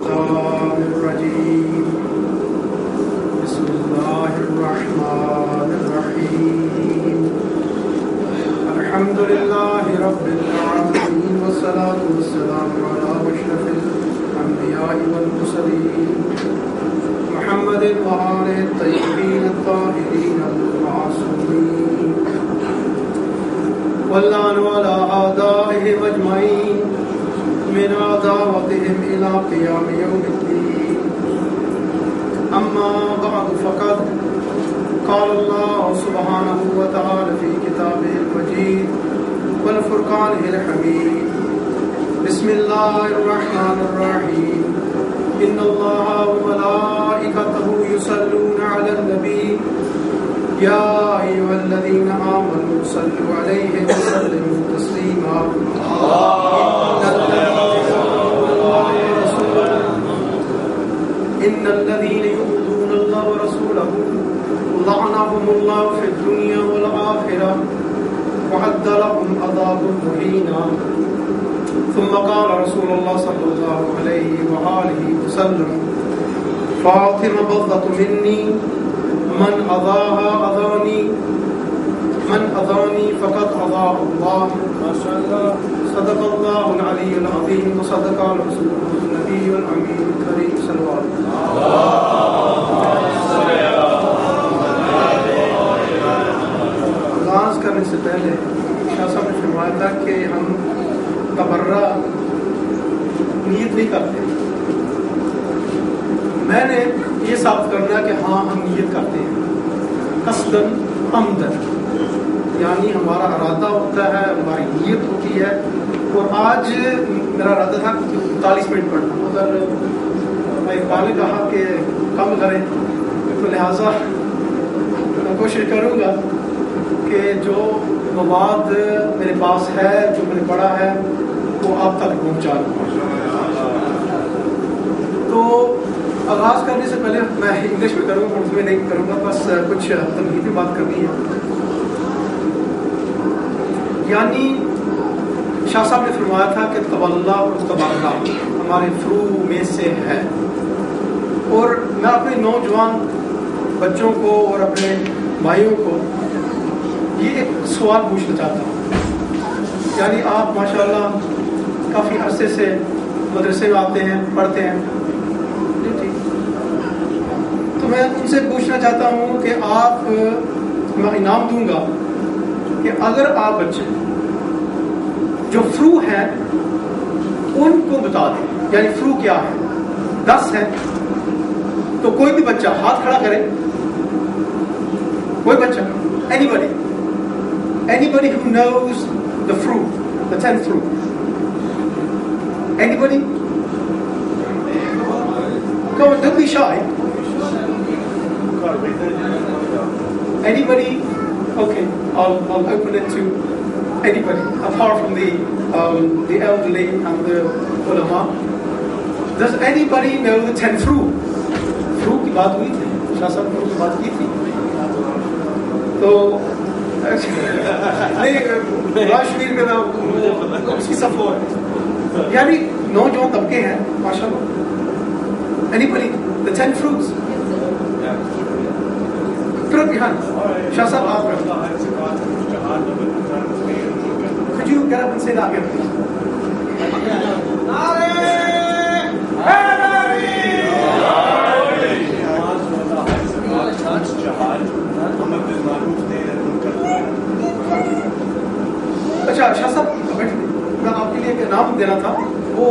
الشيطان الرجيم بسم الله الرحمن الرحيم الحمد لله رب العالمين والصلاة والسلام على أشرف الأنبياء والمرسلين محمد وآله الطيبين الطاهرين المعصومين واللعن على أعدائهم أجمعين من عداوتهم إلى قيام يوم الدين أما بعد فقد قال الله سبحانه وتعالى في كتابه المجيد والفرقان الحميد بسم الله الرحمن الرحيم إن الله وملائكته يصلون على النبي يا أيها الذين آمنوا صلوا عليه وسلموا تسليما إن الذين يؤذون الله ورسوله لعنهم الله في الدنيا والآخرة وأعد لهم عذابا مهينا ثم قال رسول الله صلى الله عليه وآله وسلم فاطمة بضعة مني من أضاها أضاني من أضاني فقد أضاء الله ما شاء الله صدق الله العلي العظيم وصدق رسوله النبي الأمين الكريم صلى الله عليه وسلم. آغاز کرنے سے پہلے شاہ صاحب نے فرمایا تھا کہ ہم تبرہ نیت نہیں کرتے. میں نے یہ ثابت کرنا کہ ہاں ہم نیت کرتے ہیں قصداً عمدن، یعنی ہمارا ارادہ ہوتا ہے، ہماری نیت ہوتی ہے. اور آج میرا ارادہ تھا 40 منٹ پڑھنا، مگر میں اقبال نے کہا کہ کم کریں، تو لہٰذا میں کوشش کروں گا کہ جو مواد میرے پاس ہے، جو میں نے پڑھا ہے، وہ آپ تک پہنچا دوں. تو آغاز کرنے سے پہلے میں انگلش میں کروں گا، اردو میں نہیں کروں گا، بس کچھ تمہیدی بات کرنی ہے. یعنی شاہ صاحب نے فرمایا تھا کہ تبرا اور تبرا ہمارے فرو میں سے ہے. اور میں اپنے نوجوان بچوں کو اور اپنے بھائیوں کو یہ ایک سوال پوچھنا چاہتا ہوں. یعنی آپ ماشاءاللہ کافی عرصے سے مدرسے میں آتے ہیں، پڑھتے ہیں، تو میں ان سے پوچھنا چاہتا ہوں کہ آپ، میں انعام دوں گا کہ اگر آپ بچے جو فرو ہیں ان کو بتا دیں، یعنی فرو کیا ہے. 10 ہے تو کوئی بھی بچہ ہاتھ کھڑا کرے، کوئی بچہ، anybody who knows the fruit, the 10 fruit. Anybody? Come on, don't be shy. Anybody? Okay, I'll open it to anybody apart from the elderly and the ulama. Does anybody know the 10 fruit? Fruit کی بات ہوئی تھی، شاہ صاحب fruit کی بات کی تھی. تو کشمیر میں نا اس کی صفحہ ہے، یعنی نوجوان طبقے ہیں ماشاءاللہ. Anybody? The 10 fruits. Put up your hand. Shah Sahib, aap could you get up and say that again, please? اچھا شاہ صاحب میں آپ کے لیے ایک انعام دینا تھا. وہ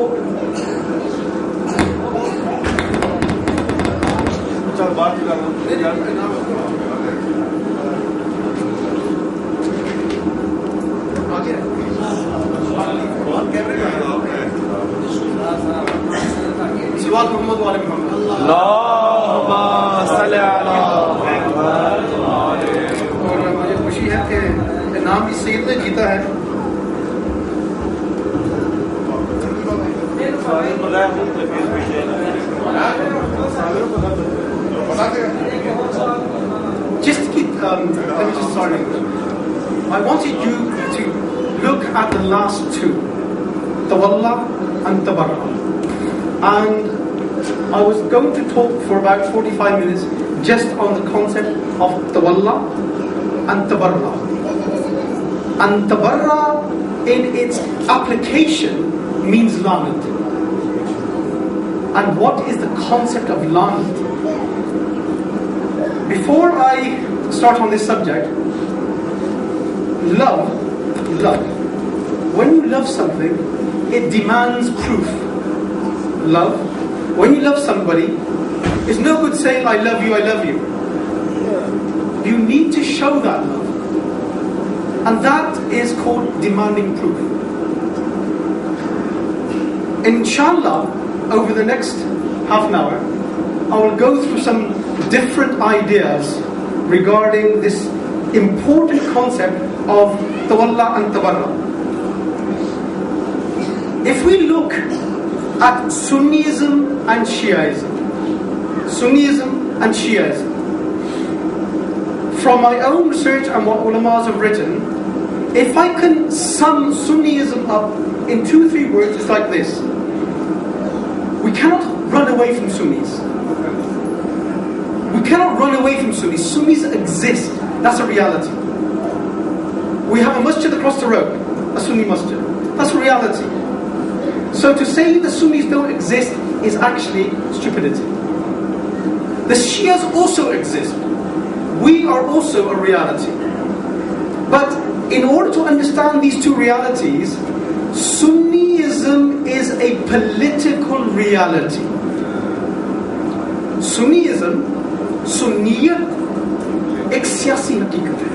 بات سوال محمد والے محمد اور مجھے خوشی ہے کہ انعام بھی سید نے جیتا ہے. I wanted you to look at the last two, Tawalla and Tabaraa. And I was going to talk for about 45 minutes just on the concept of Tawalla and Tabaraa. And Tabaraa in its application means Laanat. And what is the concept of Laanat? Before I start on this subject, love. When you love something, it demands proof. Love. When you love somebody, it's no good saying, I love you, I love you. You need to show that love. And that is called demanding proof. Inshallah, over the next half an hour, I will go through some different ideas regarding this important concept of Tawalla and Tabaraa. If we look at Sunnism and Shiaism, from my own research and what ulamas have written, if I can sum Sunnism up in 2-3 words, it's like this. We cannot run away from Sunnis. We cannot run away from Sunnis. Sunnis exist. That's a reality. We have a masjid across the road, a Sunni masjid. That's a reality. So to say the Sunnis don't exist is actually stupidity. The Shias also exist. We are also a reality. But in order to understand these two realities, Sunnism is a political reality. Sunnism, Sunniyat, ek siyasi haqiqat hai.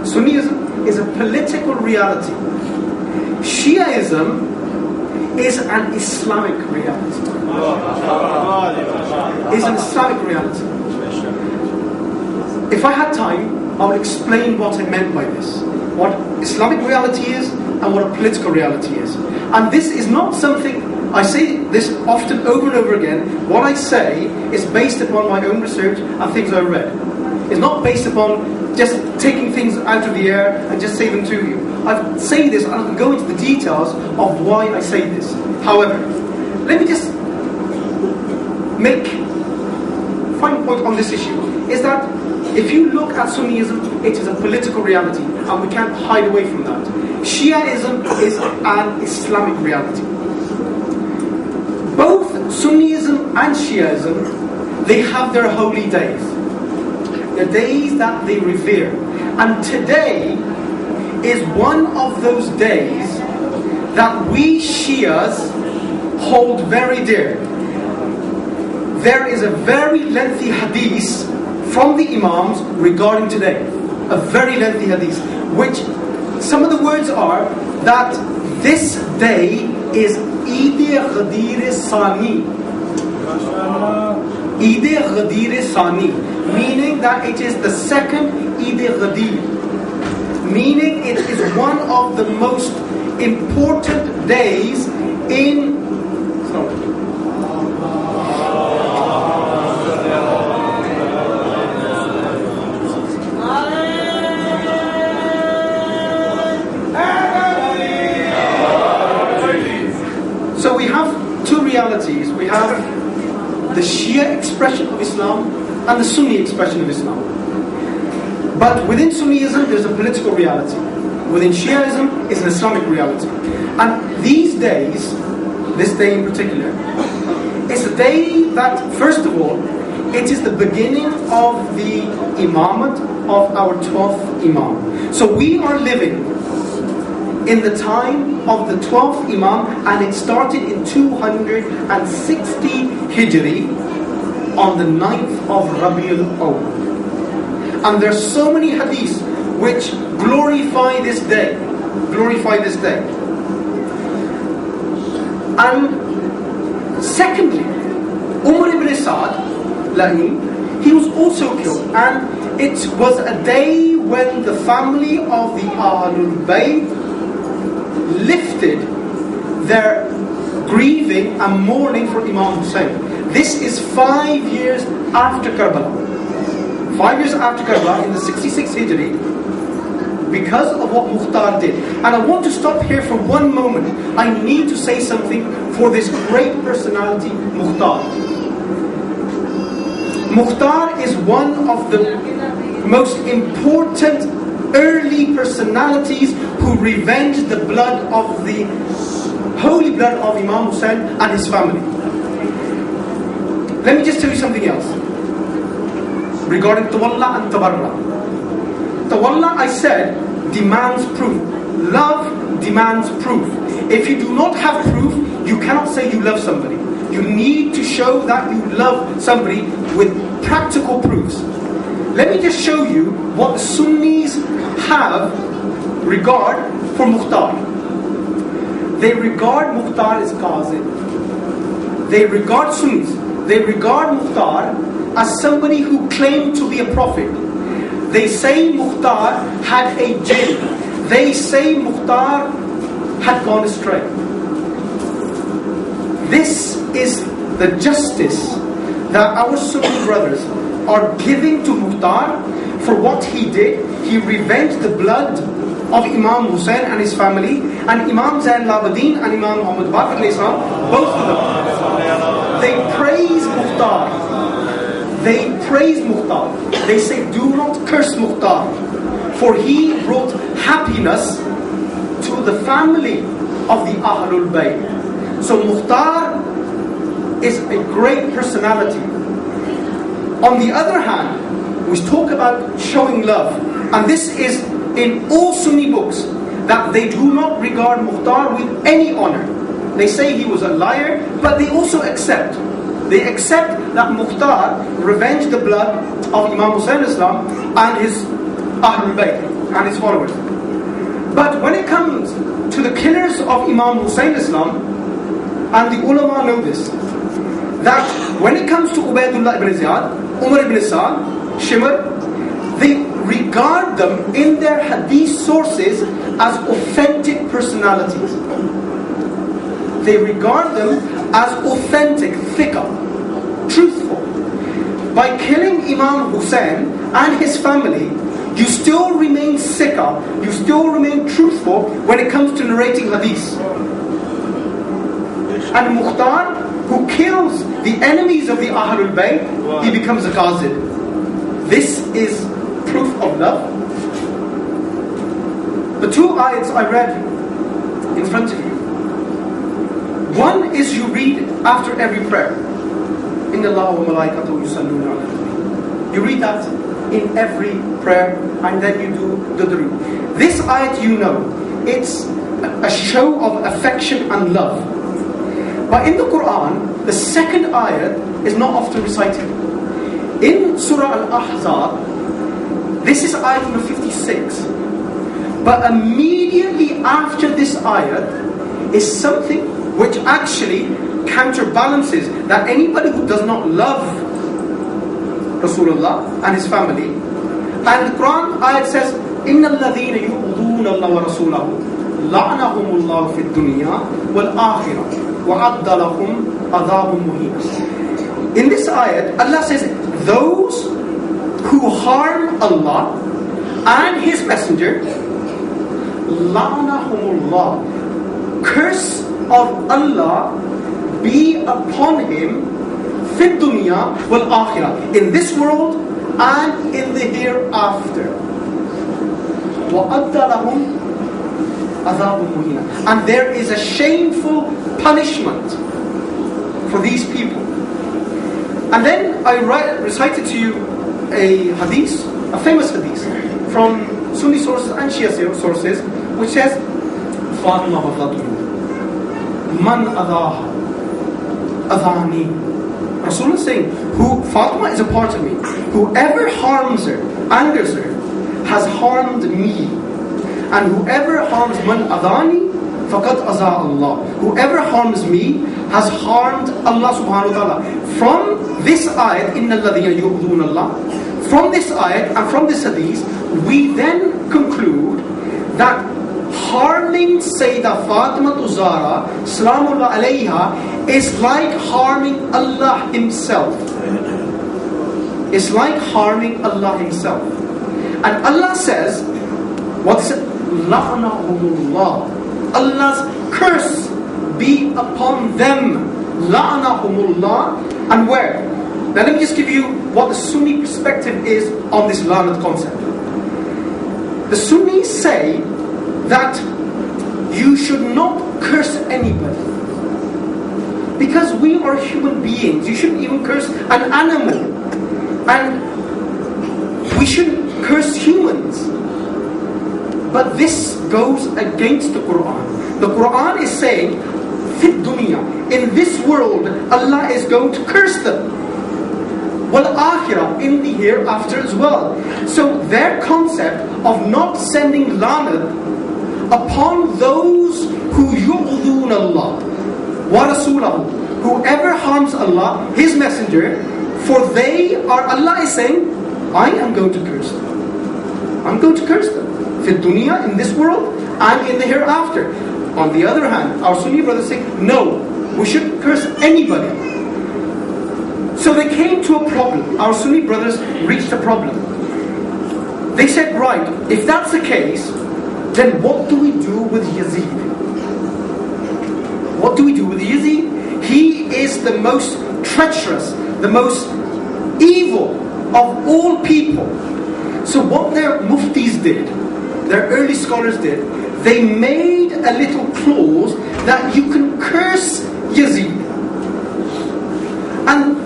Sunnism is a political reality. Shiaism is an Islamic reality. Is an Islamic reality. If I had time, I would explain what I meant by this. What Islamic reality is and what a political reality is. And this is not something, I say this often over and over again, what I say is based upon my own research and things I've read. It's not based upon just taking things out of the air and just say them to you. I say this and I can go into the details of why I say this. However, let me just make final point on this issue, is that if you look at Sunnism, it is a political reality and we can't hide away from that. Shiaism is an Islamic reality. Both Sunnism and Shiaism, they have their holy days. The days that they revere. And today is one of those days that we Shias hold very dear. There is a very lengthy hadith from the Imams regarding today. A very lengthy hadith, which some of the words are that this day is Eid Ghadir Sani. Eid Ghadir Sani, meaning that it is the second Eid Ghadir. Meaning it is one of the most important days in... So we have two realities. We have the Shia expression of Islam and the Sunni expression of Islam. But within Sunnism, there's a political reality. Within Shiaism, it's an Islamic reality. And these days, this day in particular, it's a day that, first of all, it is the beginning of the imamate of our 12th Imam. So we are living in the time of the 12th Imam, and it started in 260 Hijri on the 9th of Rabiul Awwal. And there's so many hadiths which glorify this day. And secondly, Umar ibn Sa'd, he was also killed. And it was a day when the family of the Ahlul Bayt lifted their grieving and mourning for Imam Hussain. This is 5 years after Karbala. 5 years after Karbala, in the 66 Hijri, because of what Mukhtar did. And I want to stop here for one moment. I need to say something for this great personality, Mukhtar. Mukhtar is one of the most important early personalities who revenged the blood of the holy blood of Imam Hussain and his family. Let me just tell you something else regarding Tawalla and Tabaraa. Tawalla, I said, demands proof. Love demands proof. If you do not have proof, you cannot say you love somebody. You need to show that you love somebody with practical proofs. Let me just show you what the Sunnis have regard for Mukhtar. They regard Mukhtar as Qazi. They regard Sunnis. They regard Mukhtar as somebody who claimed to be a prophet. They say Mukhtar had a jinn. They say Mukhtar had gone astray. This is the justice that our Sunni brothers are giving to Mukhtar for what he did. He revenged the blood of Imam Hussain and his family, and Imam Zain al-Abidin and Imam Muhammad Baqir al-Islam, both of them. They praise Mukhtar. They praise Mukhtar. They say, do not curse Mukhtar, for he brought happiness to the family of the Ahlul Bayt. So Mukhtar is a great personality. On the other hand, we talk about showing love, and this is in all Sunni books, that they do not regard Mukhtar with any honor. They say he was a liar, but they also accept. They accept that Mukhtar revenged the blood of Imam Hussain Islam and his Ahlul Bayt and his followers. But when it comes to the killers of Imam Hussain Islam, and the ulama know this, that when it comes to Ubaydullah ibn Ziyad, Umar ibn Sa'd, Shimr, they regard them in their hadith sources as authentic personalities. They regard them as authentic, thiqah, truthful. By killing Imam Hussain and his family, you still remain thiqah, you still remain truthful when it comes to narrating hadith. And Mukhtar, who kills the enemies of the Ahlul Bayt, he becomes a Qazid. This is proof of love. The two ayats I read in front of you. One is you read after every prayer. Inna Allah wa malaikatahu yusalluna ala nabi. You read that in every prayer, and then you do the durood. This ayat, you know, it's a show of affection and love. But in the Quran, the second ayat is not often recited. In Surah Al-Ahzab, this is ayat number 56. But immediately after this ayat is something which actually counterbalances that anybody who does not love Rasulullah and his family. And the Quran ayat says, إِنَّ الَّذِينَ يُؤْذُونَ اللَّهَ وَرَسُولَهُ لَعْنَهُمُ اللَّهُ فِي الدُّنْيَا وَالْآخِرَةِ وَعَدَّ لَهُمْ عَذَابٌ مُهِينٌ. In this ayat, Allah says, those who harm Allah and His Messenger, la'nahumullah, curse of Allah be upon him, fid dunya wal akhirah, in this world and in the hereafter. وَأَدَّ لَهُمْ عَذَابٌ مُهِينٌ. And there is a shameful punishment for these people. And then I recited to you a hadith, a famous hadith from Sunni sources and Shia sources, which says, Fatima Fatima Man adaha adani. Rasulullah is saying, Fatima is a part of me. Whoever harms her, angers her, has harmed me. And whoever harms man adani, faqad aza Allah. Whoever harms me has harmed Allah subhanahu wa ta'ala. From this ayat, Inna alladhina yu'dhuna Allah, from this ayat and from this hadith, we then conclude that harming Sayyidah Fatima Zahra Salamullah alayha is like harming Allah Himself. It's like harming Allah Himself. And Allah says What is it? La'nahumullah. Allah's curse be upon them. La'nahumullah. And where? Now let me just give you what the Sunni perspective is on this Laanat concept. The Sunnis say that you should not curse anybody. Because we are human beings. You shouldn't even curse an animal. And we shouldn't curse humans. But this goes against the Quran. The Quran is saying, Fit dunya, in this world, Allah is going to curse them. Wal akhirah, in the hereafter as well. So their concept of not sending Laanat upon those who yu'dhun Allah wa rasulahu, whoever harms Allah, His Messenger, for they are, Allah is saying, I am going to curse them. I'm going to curse them. Fit dunya, in this world, and in the hereafter. On the other hand, our Sunni brothers say, no, we shouldn't curse anybody. So they came to a problem. Our Sunni brothers reached a problem. They said, right, if that's the case, then what do we do with Yazid? What do we do with Yazid? He is the most treacherous, the most evil of all people. So what their muftis did, their early scholars did, they made a little clause that you can curse Yazid. And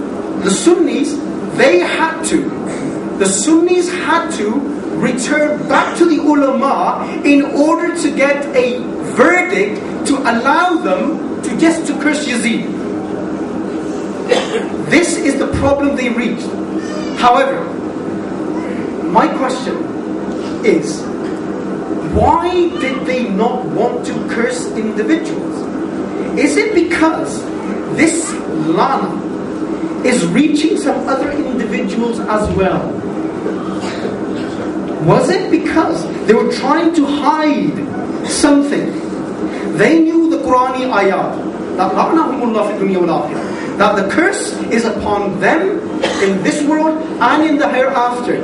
the Sunnis, the Sunnis had to return back to the ulama in order to get a verdict to allow them to curse Yazid. This is the problem they reached. However, my question is, why did they not want to curse individuals? Is it because this Laanat is reaching some other individuals as well? Was it because they were trying to hide something? They knew the Qurani ayat that la'nahumullah fi dunya wal akhirah, that the curse is upon them in this world and in the hereafter.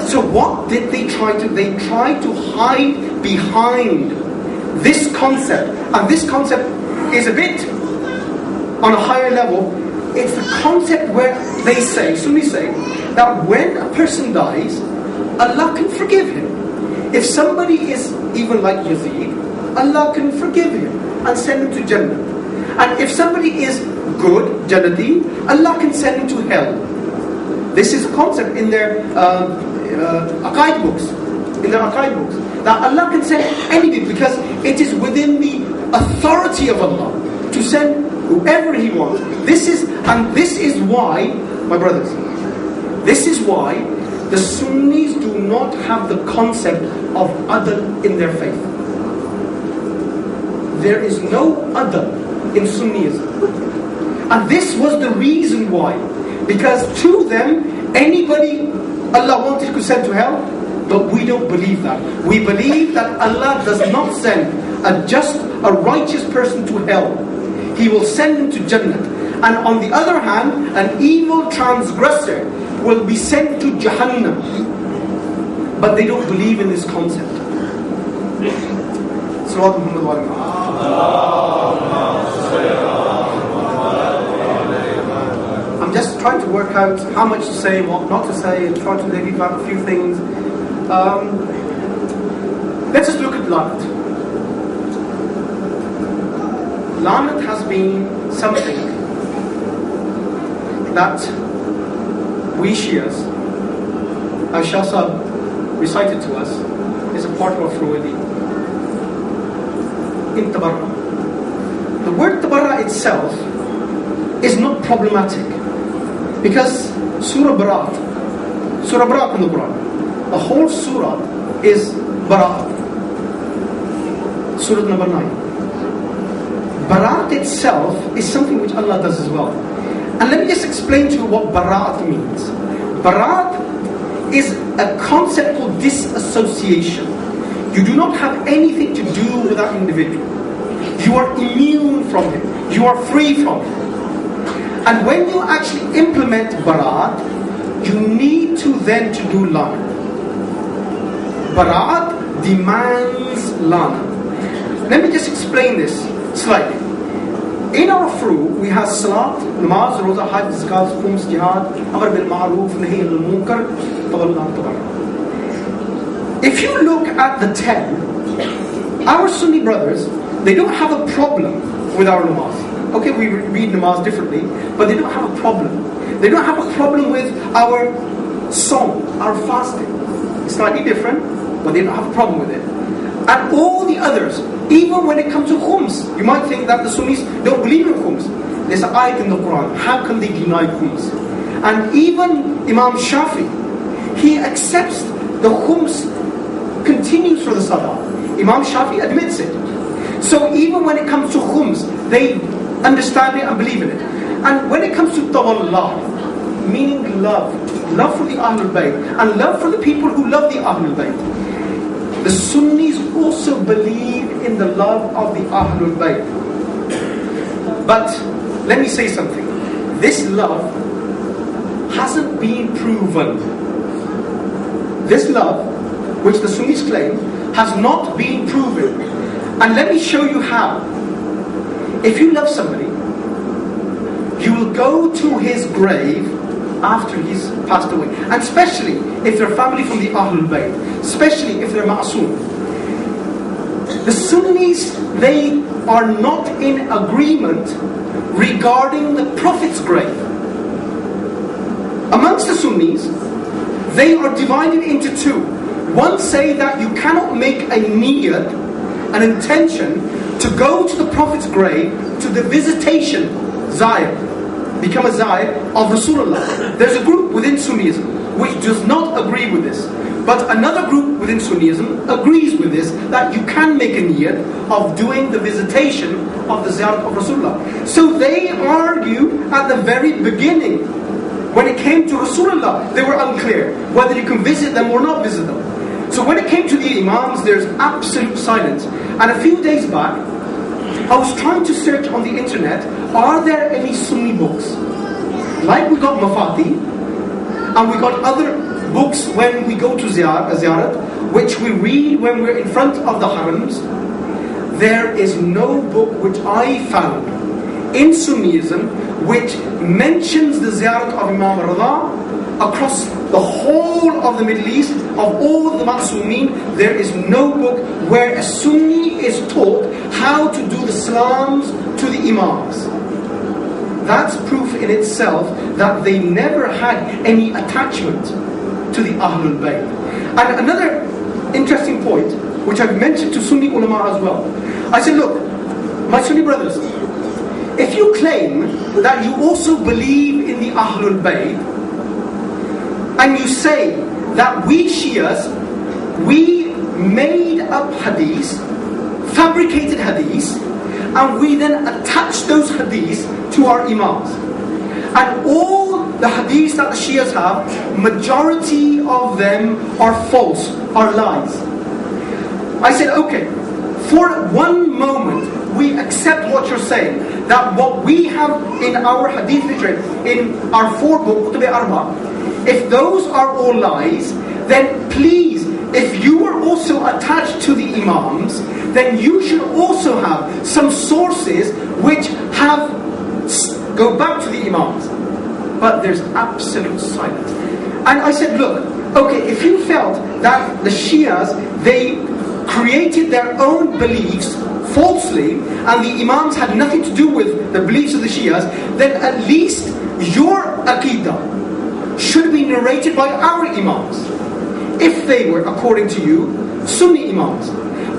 So what did they try to? They tried to hide behind this concept. And this concept is a bit on a higher level. It's the concept where they say, Sunnis say, that when a person dies, Allah can forgive him. If somebody is even like Yazid, Allah can forgive him and send him to Jannah. And if somebody is good, Jannati, Allah can send him to hell. This is a concept in their Aqaid books. That Allah can send anybody because it is within the authority of Allah to send whoever He wants. This is why, my brothers, this is why the Sunnis do not have the concept of adl in their faith. There is no adl in Sunnism. And this was the reason why. Because to them, anybody Allah wanted to send to hell, but we don't believe that. We believe that Allah does not send a righteous person to hell. He will send him to Jannah. And on the other hand, an evil transgressor will be sent to Jahannam. But they don't believe in this concept. I'm just trying to work out how much to say and what not to say, and try to leave out a few things. Let's just look at Laanat. Laanat has been something that we Shias, as Shah Sahib recited to us, is a part of our Fruidi. In Tabaraa. The word Tabaraa itself is not problematic. Because Surah Baraat in the Quran, the whole surah is Baraat. Surah number 9. Baraat itself is something which Allah does as well. And let me just explain to you what Baraat means. Baraat is a concept called disassociation. You do not have anything to do with that individual. You are immune from him. You are free from him. And when you actually implement Baraat, you need to then to do Laanat. Baraat demands Laanat. Let me just explain this slightly. In our furu, we have salat, namaz, roza, hajj, zakat, khums, jihad, amr bil ma'roof, nahi anil munkar, tawalla, tabaraa. If you look at the 10, our Sunni brothers, they don't have a problem with our namaz. Okay, we read namaz differently, but they don't have a problem. They don't have a problem with our song, our fasting. It's slightly different, but they don't have a problem with it. And all the others, even when it comes to khums, you might think that the Sunnis don't believe in khums. There's an ayat in the Quran. How can they deny khums? And even Imam Shafi, he accepts the khums continues for the salah. Imam Shafi admits it. So even when it comes to khums, they understand it and believe in it. And when it comes to tawallah, meaning love for the Ahlul Bayt, and love for the people who love the Ahlul Bayt, the Sunnis also believe in the love of the Ahlul Bayt. But let me say something. This love hasn't been proven. This love, which the Sunnis claim, has not been proven. And let me show you how. If you love somebody, you will go to his grave after he's passed away. And especially if they're family from the Ahlul Bayt, especially if they're ma'soom. The Sunnis, they are not in agreement regarding the Prophet's grave. Amongst the Sunnis, they are divided into two. One say that you cannot make a niyyat, an intention, to go to the Prophet's grave, to the visitation, zayar, become a zayar of Rasulullah. There's a group within Sunnism which does not agree with this. But another group within Sunnism agrees with this, that you can make a niyyat of doing the visitation of the ziyarat of Rasulullah. So they argue at the very beginning, when it came to Rasulullah, they were unclear whether you can visit them or not visit them. So when it came to the Imams, there's absolute silence. And a few days back, I was trying to search on the internet, are there any Sunni books? Like we got Mafati, and we got other books when we go to ziyarat, which we read when we're in front of the harams. There is no book which I found in Sunnism which mentions the ziyarat of Imam Rida across the whole of the Middle East, of all the Ma'sumeen. There is no book where a Sunni is taught how to do the salams to the Imams. That's proof in itself that they never had any attachment to the Ahlul Bayt. And another interesting point, which I've mentioned to Sunni ulama as well. I said, look, my Sunni brothers, if you claim that you also believe in the Ahlul Bayt, and you say that we Shias, we made up hadith, fabricated hadith, and we then attach those hadith to our Imams. And all the hadiths that the Shias have, majority of them are false, are lies. I said, okay, for one moment, we accept what you're saying, that what we have in our hadith literature, in our 4 books, Qutb Arba, if those are all lies, then please, if you are also attached to the Imams, then you should also have some sources which go back to the Imams. But there's absolute silence. And I said, look, okay, if you felt that the Shias, they created their own beliefs falsely, and the Imams had nothing to do with the beliefs of the Shias, then at least your Aqidah should be narrated by our Imams, if they were, according to you, Sunni Imams.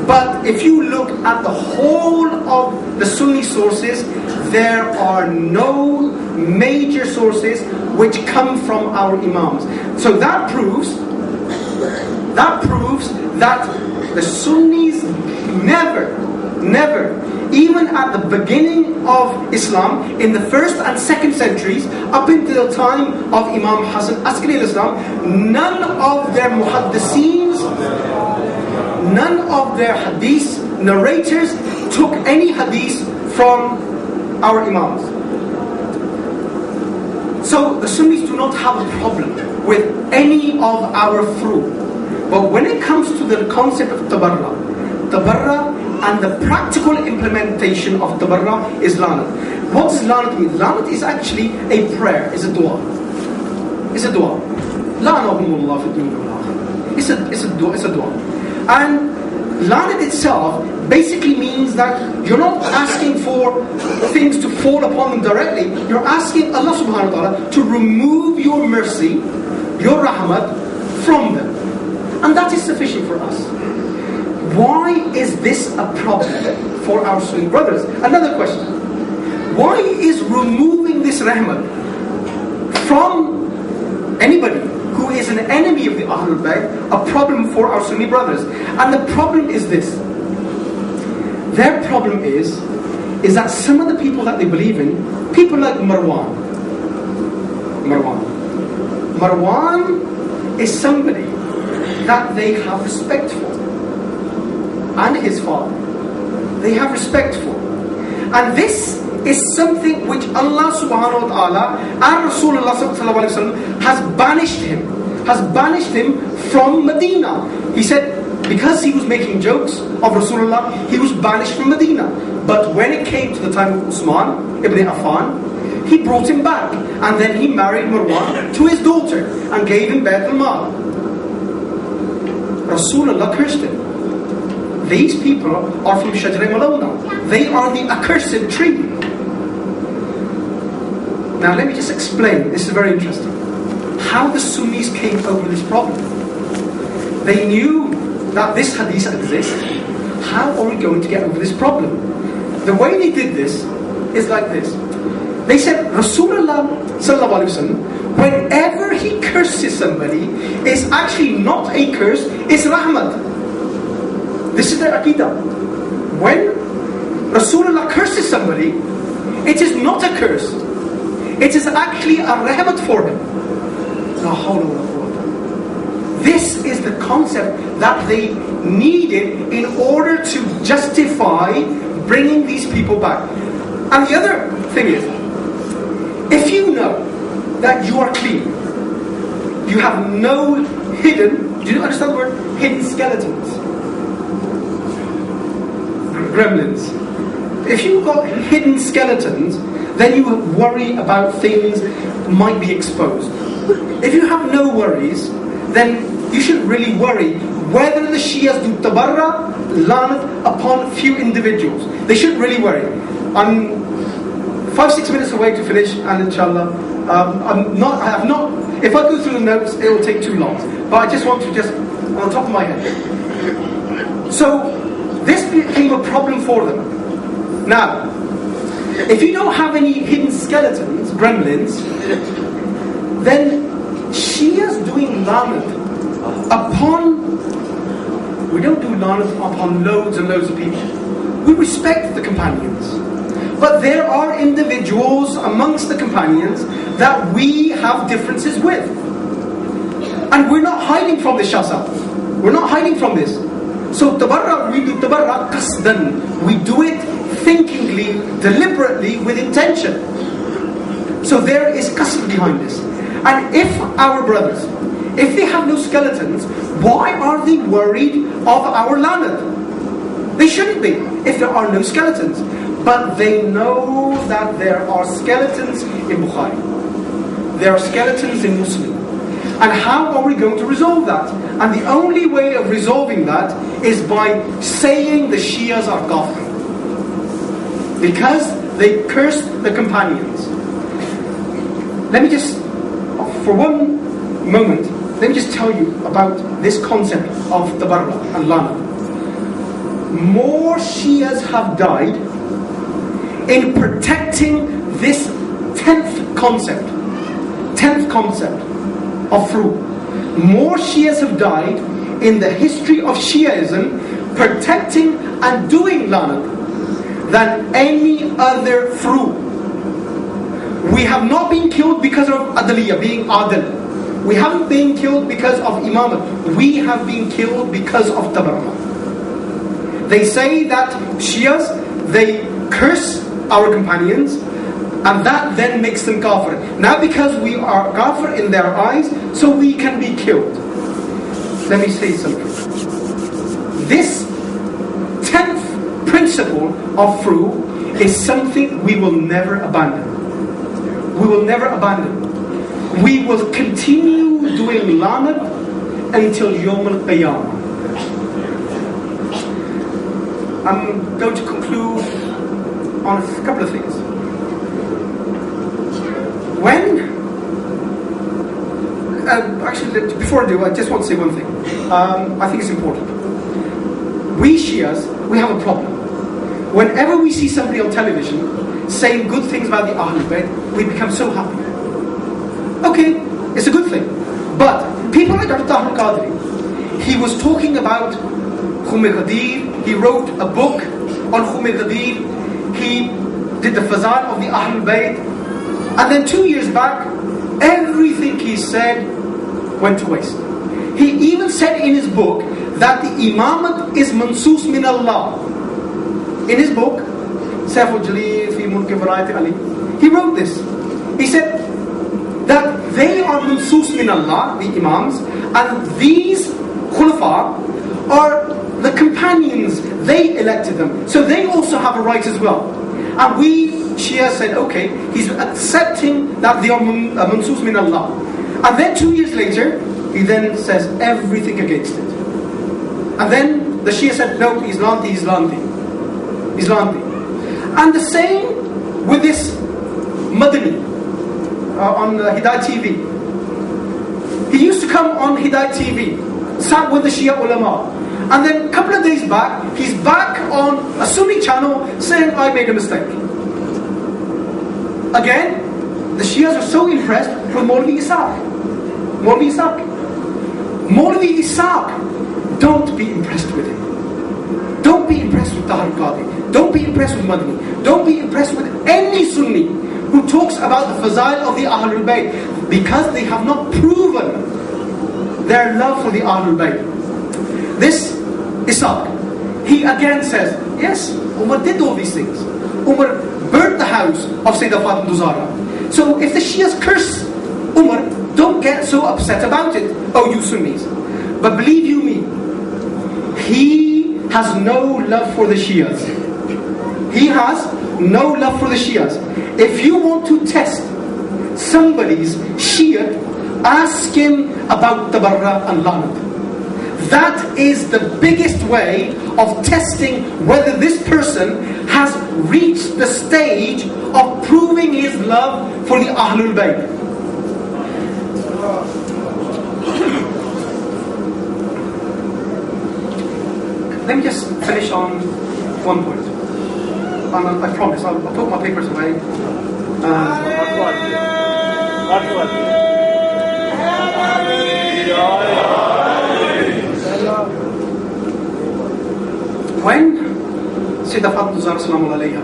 But if you look at the whole of the Sunni sources, there are no major sources which come from our Imams. So that proves that the Sunnis never, even at the beginning of Islam, in the 1st and 2nd centuries, up until the time of Imam Hassan Askari al-Islam, none of their muhaddiseen, none of their hadith narrators took any hadith from our Imams. So the Sunnis do not have a problem with any of our furu. But when it comes to the concept of Tabaraa and the practical implementation of Tabaraa is Laanat. What does Laanat mean? Laanat is actually a prayer, it's a dua. It's a dua. La'anahumullah fi dunya wal akhirah. It's a dua. And Laanat itself basically means that you're not asking for things to fall upon them directly. You're asking Allah subhanahu wa ta'ala to remove your mercy, your rahmat from them. And that is sufficient for us. Why is this a problem for our Sunni brothers? Another question. Why is removing this rahmat from anybody who is an enemy of the Ahlul Bayt a problem for our Sunni brothers? And the problem is this. Their problem is that some of the people that they believe in, people like Marwan is somebody that they have respect for, and his father they have respect for, and this is something which Allah subhanahu wa ta'ala and Rasulullah sallallahu alaihi wasallam has banished him from Medina. He said because he was making jokes of Rasulullah, he was banished from Medina. But when it came to the time of Uthman ibn Affan, he brought him back, and then he married Marwan to his daughter and gave him Bayt al-Mal. Rasulullah cursed him. These people are from Shajara Malawna. They are the accursed tree. Now let me just explain, this is very interesting, how the Sunnis came over this problem. They knew that this hadith exists. How are we going to get over this problem? The way they did this is like this. They said Rasulullah sallallahu alaihi wasallam, whenever he curses somebody, is actually not a curse, it's rahmat. This is their aqidah. When Rasulullah curses somebody, it is not a curse. It is actually a rahmat for him. La hawla wa la quwwata. This is the concept that they needed in order to justify bringing these people back. And the other thing is, if you know that you are clean, you have no hidden, do you understand the word? Hidden skeletons. Gremlins. If you've got hidden skeletons, then you worry about things might be exposed. If you have no worries, then you shouldn't really worry whether the Shias do Tabaraa, Laanat upon few individuals. They shouldn't really worry. I'm 5-6 minutes away to finish, and inshallah, I have not. If I go through the notes, it will take too long. But I just want to on top of my head. So this became a problem for them. Now, if you don't have any hidden skeletons, gremlins, then Shias doing Laanat we don't do Laanat upon loads and loads of people. We respect the companions. But there are individuals amongst the companions that we have differences with. And we're not hiding from this shasa. We're not hiding from this. So Tabaraa, we do Tabaraa qasdan. We do it thinkingly, deliberately, with intention. So there is qasd behind this. And if our brothers, if they have no skeletons, why are they worried of our Laanat? They shouldn't be, if there are no skeletons. But they know that there are skeletons in Bukhari. There are skeletons in Muslim. And how are we going to resolve that? And the only way of resolving that is by saying the Shias are kafir. Because they cursed the companions. Let me just, for one moment, let me just tell you about this concept of Tabaraa and Laanat. More Shias have died in protecting this 10th concept of fruit. More Shias have died in the history of Shiaism protecting and doing Laanat than any other fruit. We have not been killed because of Adaliyah, being Adil. We haven't been killed because of Imamat. We have been killed because of Tabaraa. They say that Shias, they curse our companions, and that then makes them kafir. Now because we are kafir in their eyes, so we can be killed. let me say something. This 10th principle of Furu is something we will never abandon. We will never abandon. We will continue doing Laanat until Yawm al-Qiyamah. I'm going to conclude on a couple of things. Before I do, I just want to say one thing. I think it's important. We Shias, we have a problem. Whenever we see somebody on television saying good things about the Ahlul Bayt, we become so happy. Okay, it's a good thing. But people like Dr. Tahir Qadri, he was talking about Ghadir, he wrote a book on Ghadir, he did the Fazal of the Ahlul Bayt, and then 2 years back, everything he said went to waste. He even said in his book that the Imamat is Mansus min Allah. In his book, Saif al-Jaleel fi Mulk Variety Ali, he wrote this. He said that they are Mansus min Allah, the Imams, and these Khulafa are the companions, they elected them. So they also have a right as well. And we Shia said, okay, he's accepting that they are Mansus min Allah. And then 2 years later, he then says everything against it. And then the Shia said, no, he's Lanti. And the same with this Madani on Hidayat TV. He used to come on Hidayat TV, sat with the Shia ulama. And then a couple of days back, he's back on a Sunni channel saying, I made a mistake. Again, the Shias are so impressed with Maulvi Ishaq. Maulvi Ishaq, don't be impressed with him. Don't be impressed with Tahir Qadri. Don't be impressed with Madani. Don't be impressed with any Sunni who talks about the Fazail of the Ahlul Bayt, because they have not proven their love for the Ahlul Bayt. This Ishaq, he again says, yes, Umar did all these things. Umar burnt the house of Sayyidah Fatima Zahra. So if the Shias curse Umar, don't get so upset about it, oh you Sunnis. But believe you me, he has no love for the Shias. He has no love for the Shias. If you want to test somebody's Shia, ask him about Tabaraa and Laanat. That is the biggest way of testing whether this person has reached the stage of proving his love for the Ahlul Bayt. Let me just finish on one point. I promise, I'll put my papers away. When Sayyidah Fatima Zahra Salamu Alayha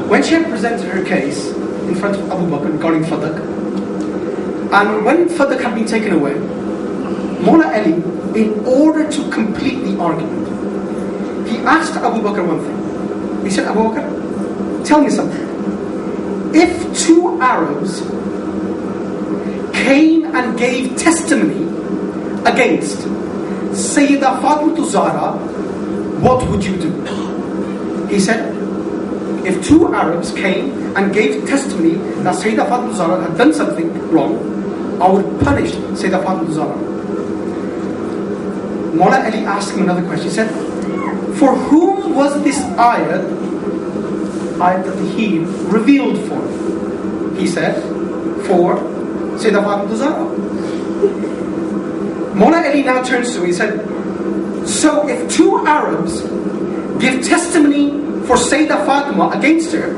when she had presented her case in front of Abu Bakr regarding Fadak, and when Fadak had been taken away, Mawla Ali, in order to complete the argument, he asked Abu Bakr one thing. He said, Abu Bakr, tell me something. If two Arabs came and gave testimony against Sayyidah Fatima Zahra, what would you do? He said, if two Arabs came and gave testimony that Sayyidah Fatima Zahra had done something wrong, I would punish Sayyidah Fatima Zahra. Mawla Ali asked him another question. He said, for whom was this ayat that he revealed for? He said, for Sayyidah Fatima Zahra. Mawla Ali now turns to me and said, so if two Arabs give testimony for Sayyidah Fatima against her,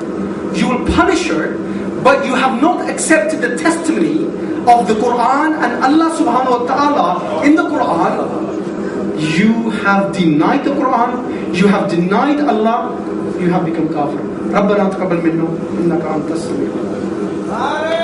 you will punish her, but you have not accepted the testimony of the Quran and Allah subhanahu wa ta'ala in the Quran. You have denied the Quran, you have denied Allah, you have become kafir. رَبَّنَا تَقَبَّلْ مِنَّا إِنَّكَ أَنْتَ السَّمِيعُ الْعَلِيمُ.